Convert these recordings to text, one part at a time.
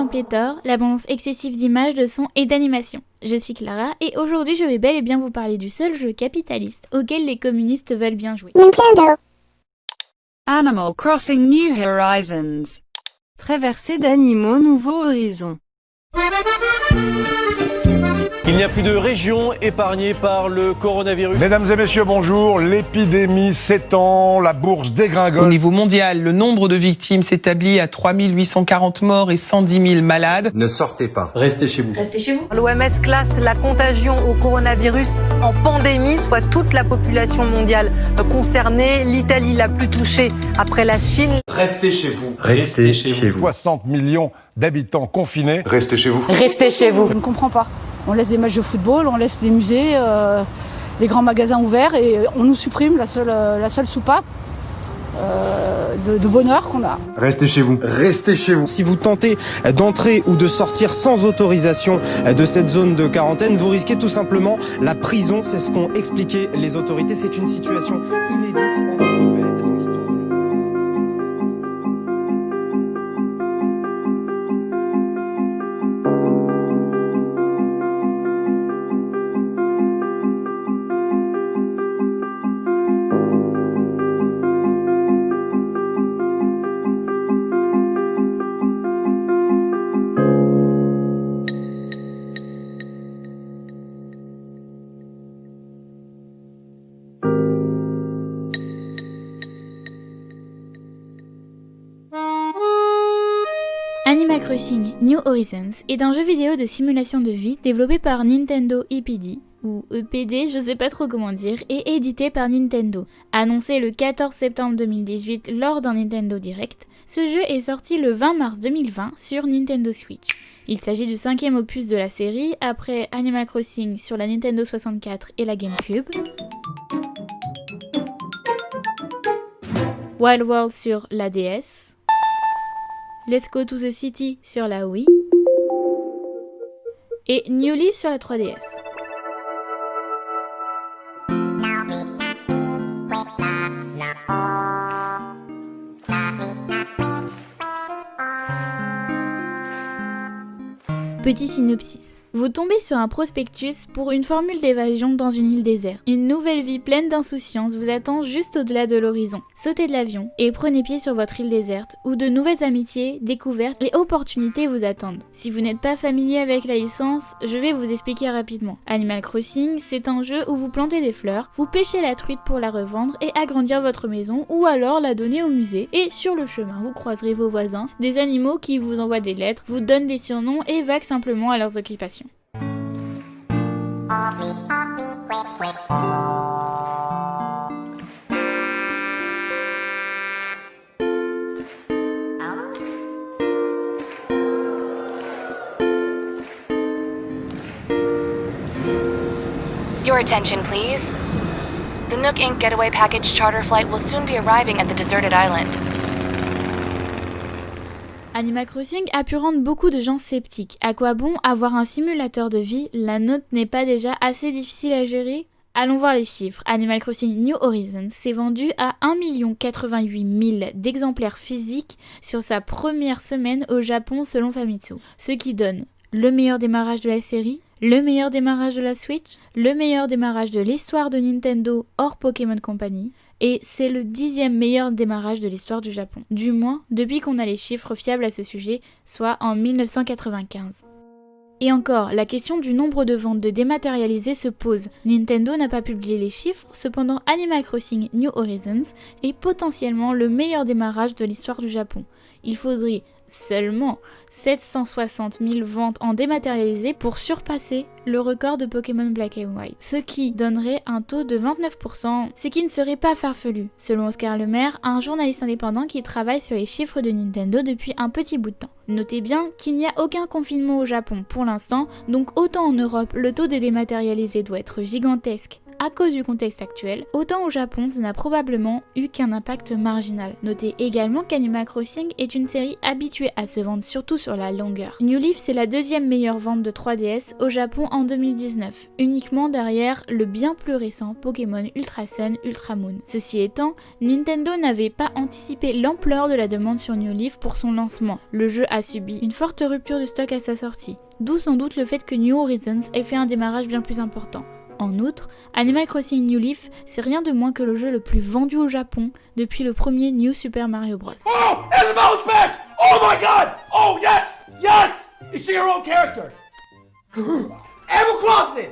pléthore, l'abondance excessive d'images, de sons et d'animations. Je suis Clara et aujourd'hui je vais bel et bien vous parler du seul jeu capitaliste auquel les communistes veulent bien jouer. Nintendo. Animal Crossing New Horizons. Traversée d'animaux, nouveaux horizons. Il n'y a plus de région épargnée par le coronavirus. Mesdames et messieurs, bonjour. L'épidémie s'étend, la bourse dégringole. Au niveau mondial, le nombre de victimes s'établit à 3840 morts et 110 000 malades. Ne sortez pas. Restez chez vous. Restez chez vous. L'OMS classe la contagion au coronavirus en pandémie, soit toute la population mondiale concernée. L'Italie la plus touchée après la Chine. Restez chez vous. Restez chez vous. 60 millions d'habitants confinés. Restez chez vous. Restez chez vous. Je ne comprends pas. On laisse des matchs de football, on laisse les musées, les grands magasins ouverts et on nous supprime la seule soupape de bonheur qu'on a. Restez chez vous. Restez chez vous. Si vous tentez d'entrer ou de sortir sans autorisation de cette zone de quarantaine, vous risquez tout simplement la prison. C'est ce qu'ont expliqué les autorités. C'est une situation inédite en temps de paix dans l'histoire de l'Union. Animal Crossing New Horizons est un jeu vidéo de simulation de vie développé par Nintendo EPD, ou EPD, je sais pas trop comment dire, et édité par Nintendo. Annoncé le 14 septembre 2018 lors d'un Nintendo Direct, ce jeu est sorti le 20 mars 2020 sur Nintendo Switch. Il s'agit du 5e opus de la série, après Animal Crossing sur la Nintendo 64 et la GameCube, Wild World sur la DS, Let's Go to the City sur la Wii et New Leaf sur la 3DS. Petit synopsis. Vous tombez sur un prospectus pour une formule d'évasion dans une île déserte. Une nouvelle vie pleine d'insouciance vous attend juste au-delà de l'horizon. Sautez de l'avion et prenez pied sur votre île déserte où de nouvelles amitiés, découvertes et opportunités vous attendent. Si vous n'êtes pas familier avec la licence, je vais vous expliquer rapidement. Animal Crossing, c'est un jeu où vous plantez des fleurs, vous pêchez la truite pour la revendre et agrandir votre maison ou alors la donner au musée. Et sur le chemin, vous croiserez vos voisins, des animaux qui vous envoient des lettres, vous donnent des surnoms et vaguent simplement à leurs occupations. Your attention, please. The Nook Inc. Getaway Package charter flight will soon be arriving at the deserted island. Animal Crossing a pu rendre beaucoup de gens sceptiques. À quoi bon avoir un simulateur de vie? La note n'est pas déjà assez difficile à gérer? Allons voir les chiffres. Animal Crossing New Horizons s'est vendu à 1 088 000 d'exemplaires physiques sur sa première semaine au Japon selon Famitsu. Ce qui donne le meilleur démarrage de la série, le meilleur démarrage de la Switch, le meilleur démarrage de l'histoire de Nintendo hors Pokémon Company, et c'est le 10e meilleur démarrage de l'histoire du Japon. Du moins, depuis qu'on a les chiffres fiables à ce sujet, soit en 1995. Et encore, la question du nombre de ventes de dématérialisés se pose. Nintendo n'a pas publié les chiffres, cependant Animal Crossing New Horizons est potentiellement le meilleur démarrage de l'histoire du Japon. Il faudrait seulement 760 000 ventes en dématérialisé pour surpasser le record de Pokémon Black and White, ce qui donnerait un taux de 29%, ce qui ne serait pas farfelu, selon Oscar Lemaire, un journaliste indépendant qui travaille sur les chiffres de Nintendo depuis un petit bout de temps. Notez bien qu'il n'y a aucun confinement au Japon pour l'instant, donc autant en Europe, le taux de dématérialisé doit être gigantesque, à cause du contexte actuel, autant au Japon ça n'a probablement eu qu'un impact marginal. Notez également qu'Animal Crossing est une série habituée à se vendre surtout sur la longueur. New Leaf c'est la deuxième meilleure vente de 3DS au Japon en 2019, uniquement derrière le bien plus récent Pokémon Ultra Sun, Ultra Moon. Ceci étant, Nintendo n'avait pas anticipé l'ampleur de la demande sur New Leaf pour son lancement. Le jeu a subi une forte rupture de stock à sa sortie, d'où sans doute le fait que New Horizons ait fait un démarrage bien plus important. En outre, Animal Crossing New Leaf, c'est rien de moins que le jeu le plus vendu au Japon depuis le premier New Super Mario Bros. Oh, it's a Mountain Smash! Oh my god! Oh yes! Yes! Is she her own character? Animal Crossing!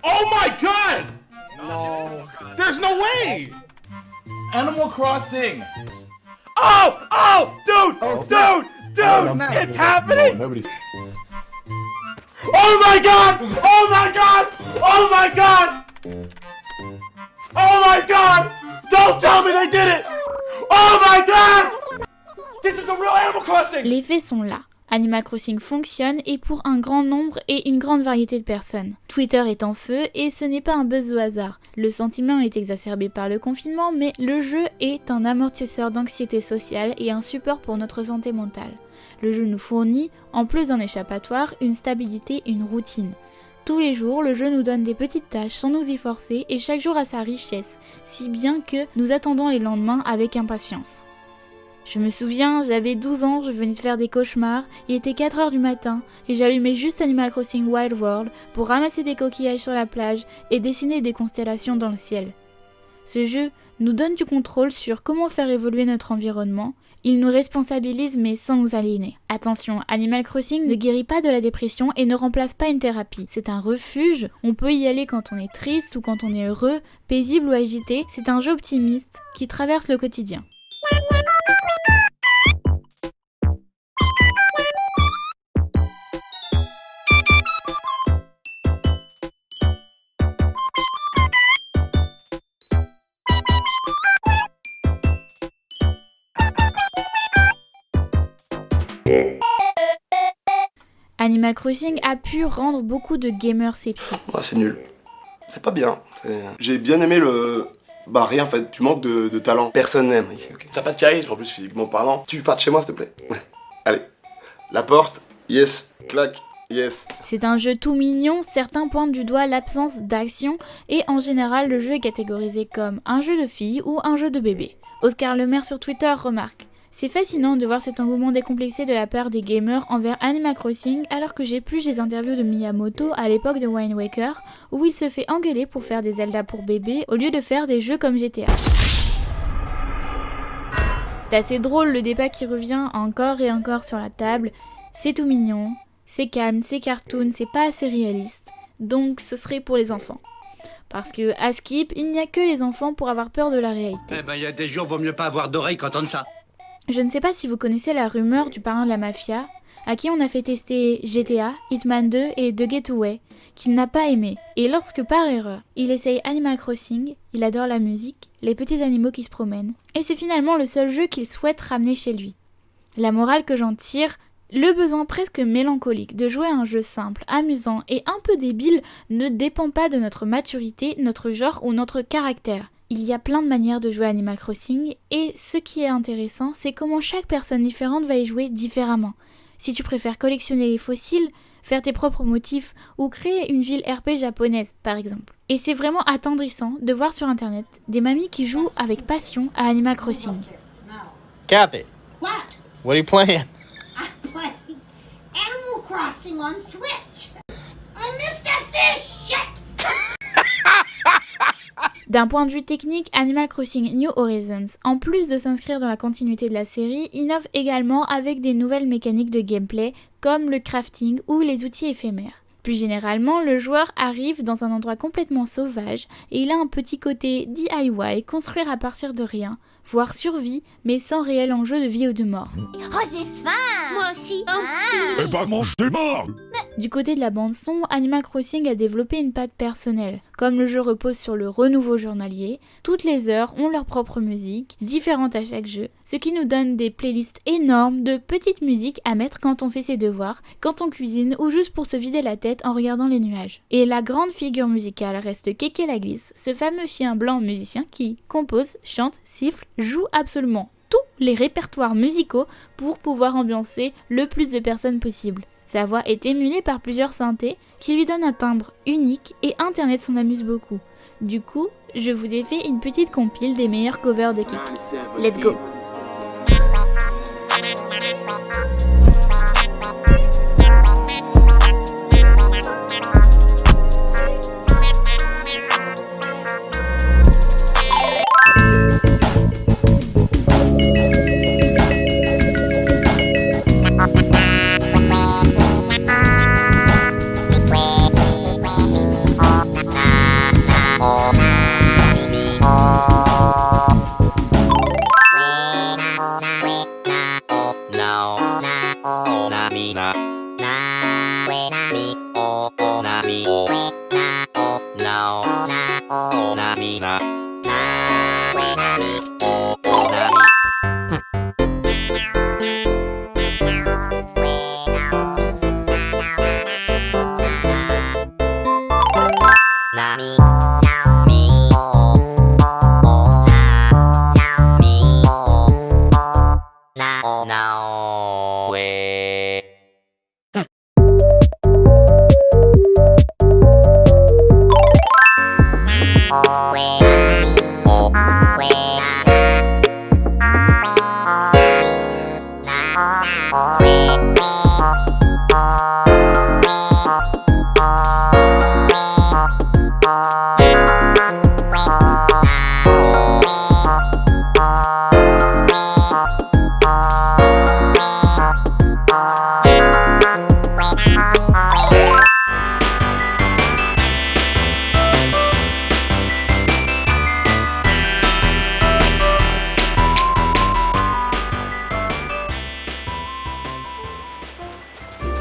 Oh my god! No. There's no way! Animal Crossing! Oh! Dude! It's happening! Oh my god! Oh my god! Oh my god! Oh my god! Don't tell me they did it! Oh my god! This is a real Animal Crossing! Les faits sont là. Animal Crossing fonctionne et pour un grand nombre et une grande variété de personnes. Twitter est en feu et ce n'est pas un buzz au hasard. Le sentiment est exacerbé par le confinement, mais le jeu est un amortisseur d'anxiété sociale et un support pour notre santé mentale. Le jeu nous fournit, en plus d'un échappatoire, une stabilité, une routine. Tous les jours, le jeu nous donne des petites tâches sans nous y forcer et chaque jour a sa richesse, si bien que nous attendons les lendemains avec impatience. Je me souviens, j'avais 12 ans, je venais de faire des cauchemars, il était 4h du matin et j'allumais juste Animal Crossing Wild World pour ramasser des coquillages sur la plage et dessiner des constellations dans le ciel. Ce jeu nous donne du contrôle sur comment faire évoluer notre environnement, il nous responsabilise mais sans nous aliéner. Attention, Animal Crossing ne guérit pas de la dépression et ne remplace pas une thérapie. C'est un refuge, on peut y aller quand on est triste ou quand on est heureux, paisible ou agité, c'est un jeu optimiste qui traverse le quotidien. Animal Crossing a pu rendre beaucoup de gamers sceptiques. Ouais, c'est nul. C'est pas bien. J'ai bien aimé le... Bah rien en fait, tu manques de talent. Personne n'aime ici, ok. T'as pas de charisme en plus physiquement parlant. Tu pars de chez moi s'il te plaît. Allez. La porte, yes. Clac, yes. C'est un jeu tout mignon, certains pointent du doigt l'absence d'action et en général le jeu est catégorisé comme un jeu de filles ou un jeu de bébé. Oscar Lemaire sur Twitter remarque: c'est fascinant de voir cet engouement décomplexé de la part des gamers envers Animal Crossing alors que j'épluche des interviews de Miyamoto à l'époque de Wind Waker où il se fait engueuler pour faire des Zelda pour bébés au lieu de faire des jeux comme GTA. C'est assez drôle le débat qui revient encore et encore sur la table, c'est tout mignon, c'est calme, c'est cartoon, c'est pas assez réaliste, donc ce serait pour les enfants. Parce que à Skip, il n'y a que les enfants pour avoir peur de la réalité. Eh ben, il y a des jours, vaut mieux pas avoir d'oreilles quand on entend ça. Je ne sais pas si vous connaissez la rumeur du parrain de la mafia, à qui on a fait tester GTA, Hitman 2 et The Getaway, qu'il n'a pas aimé. Et lorsque par erreur, il essaye Animal Crossing, il adore la musique, les petits animaux qui se promènent, et c'est finalement le seul jeu qu'il souhaite ramener chez lui. La morale que j'en tire, le besoin presque mélancolique de jouer à un jeu simple, amusant et un peu débile ne dépend pas de notre maturité, notre genre ou notre caractère. Il y a plein de manières de jouer à Animal Crossing et ce qui est intéressant, c'est comment chaque personne différente va y jouer différemment. Si tu préfères collectionner les fossiles, faire tes propres motifs ou créer une ville RP japonaise par exemple. Et c'est vraiment attendrissant de voir sur internet des mamies qui jouent avec passion à Animal Crossing. Kathy. What? What are you playing? I'm playing Animal Crossing on Switch. I missed that fish! Shit! D'un point de vue technique, Animal Crossing New Horizons, en plus de s'inscrire dans la continuité de la série, innove également avec des nouvelles mécaniques de gameplay comme le crafting ou les outils éphémères. Plus généralement, le joueur arrive dans un endroit complètement sauvage et il a un petit côté DIY, construire à partir de rien, voire survie, mais sans réel enjeu de vie ou de mort. Oh, c'est fun! Moi aussi. Eh ben, mange tes morts! Du côté de la bande-son, Animal Crossing a développé une patte personnelle. Comme le jeu repose sur le renouveau journalier, toutes les heures ont leur propre musique, différente à chaque jeu, ce qui nous donne des playlists énormes de petites musiques à mettre quand on fait ses devoirs, quand on cuisine ou juste pour se vider la tête en regardant les nuages. Et la grande figure musicale reste Kéké la Glisse, ce fameux chien blanc musicien qui compose, chante, siffle, joue absolument tous les répertoires musicaux pour pouvoir ambiancer le plus de personnes possible. Sa voix est émulée par plusieurs synthés qui lui donnent un timbre unique et Internet s'en amuse beaucoup. Du coup, je vous ai fait une petite compile des meilleurs covers de Kéké. Let's go!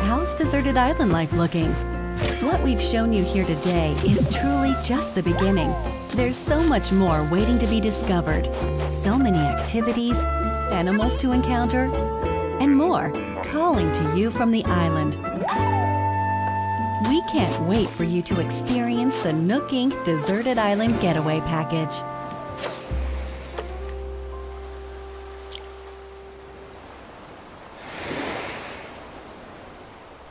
How's Deserted Island life looking? What we've shown you here today is truly just the beginning. There's so much more waiting to be discovered. So many activities, animals to encounter, and more calling to you from the island. We can't wait for you to experience the Nook Inc. Deserted Island Getaway Package.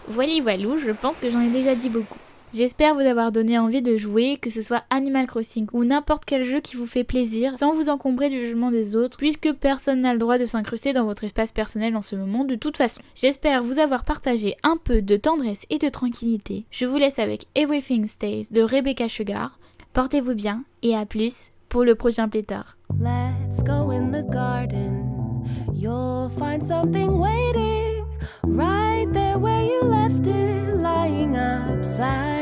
Voilou, je pense que j'en ai déjà dit beaucoup. J'espère vous avoir donné envie de jouer, que ce soit Animal Crossing ou n'importe quel jeu qui vous fait plaisir, sans vous encombrer du jugement des autres, puisque personne n'a le droit de s'incruster dans votre espace personnel en ce moment de toute façon. J'espère vous avoir partagé un peu de tendresse et de tranquillité. Je vous laisse avec Everything Stays de Rebecca Sugar. Portez-vous bien et à plus pour le prochain pléthore. Let's go in the garden. You'll find something waiting right there where you left it, lying upside